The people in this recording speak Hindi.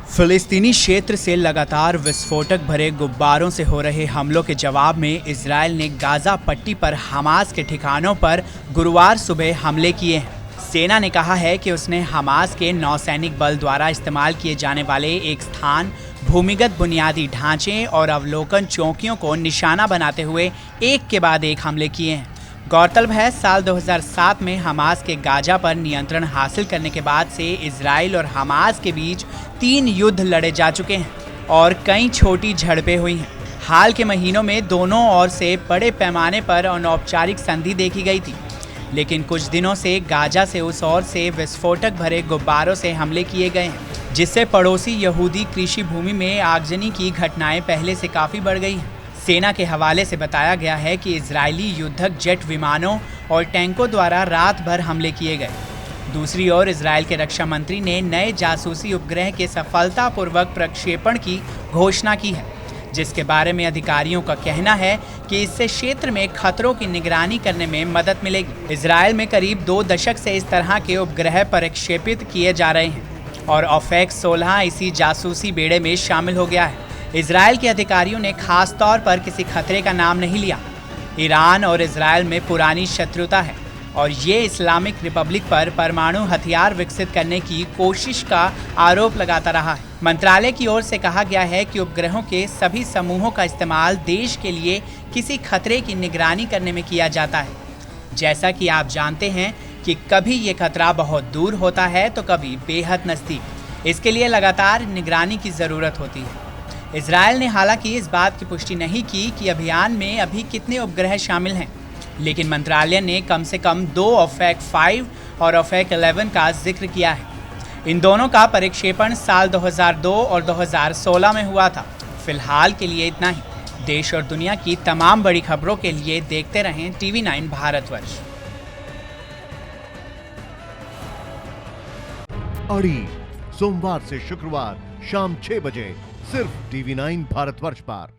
फिलिस्तीनी क्षेत्र से लगातार विस्फोटक भरे गुब्बारों से हो रहे हमलों के जवाब में इजरायल ने गाजा पट्टी पर हमास के ठिकानों पर गुरुवार सुबह हमले किए हैं। सेना ने कहा है कि उसने हमास के नौसैनिक बल द्वारा इस्तेमाल किए जाने वाले एक स्थान, भूमिगत बुनियादी ढांचे और अवलोकन चौकियों को निशाना बनाते हुए एक के बाद एक हमले किए हैं। गौरतलब है, साल 2007 में हमास के गाजा पर नियंत्रण हासिल करने के बाद से इजराइल और हमास के बीच 3 युद्ध लड़े जा चुके हैं और कई छोटी झड़पें हुई हैं। हाल के महीनों में दोनों ओर से बड़े पैमाने पर अनौपचारिक संधि देखी गई थी, लेकिन कुछ दिनों से गाजा से उस ओर से विस्फोटक भरे गुब्बारों से हमले किए गए हैं, जिससे पड़ोसी यहूदी कृषि भूमि में आगजनी की घटनाएं पहले से काफ़ी बढ़ गई हैं। सेना के हवाले से बताया गया है कि इजरायली युद्धक जेट विमानों और टैंकों द्वारा रात भर हमले किए गए। दूसरी ओर इजरायल के रक्षा मंत्री ने नए जासूसी उपग्रह के सफलतापूर्वक प्रक्षेपण की घोषणा की है, जिसके बारे में अधिकारियों का कहना है कि इससे क्षेत्र में खतरों की निगरानी करने में मदद मिलेगी। इजरायल में करीब 2 दशक से इस तरह के उपग्रह प्रक्षेपित किए जा रहे हैं और ओफेक 16 इसी जासूसी बेड़े में शामिल हो गया है। इजरायल के अधिकारियों ने खास तौर पर किसी खतरे का नाम नहीं लिया। ईरान और इजरायल में पुरानी शत्रुता है और ये इस्लामिक रिपब्लिक पर परमाणु हथियार विकसित करने की कोशिश का आरोप लगाता रहा है। मंत्रालय की ओर से कहा गया है कि उपग्रहों के सभी समूहों का इस्तेमाल देश के लिए किसी खतरे की निगरानी करने में किया जाता है। जैसा कि आप जानते हैं कि कभी ये खतरा बहुत दूर होता है तो कभी बेहद नज़दीक। इसके लिए लगातार निगरानी की ज़रूरत होती है। इजरायल ने हालांकि इस बात की पुष्टि नहीं की कि अभियान में अभी कितने उपग्रह शामिल हैं, लेकिन मंत्रालय ने कम से कम 2 ओफेक 5 और ओफेक 11 का जिक्र किया है। इन दोनों का प्रक्षेपण साल 2002 और 2016 में हुआ था। फिलहाल के लिए इतना ही। देश और दुनिया की तमाम बड़ी खबरों के लिए देखते रहें TV9 भारतवर्ष। अड़ी सोमवार से शुक्रवार शाम 6 बजे सिर्फ TV9 भारतवर्ष पर।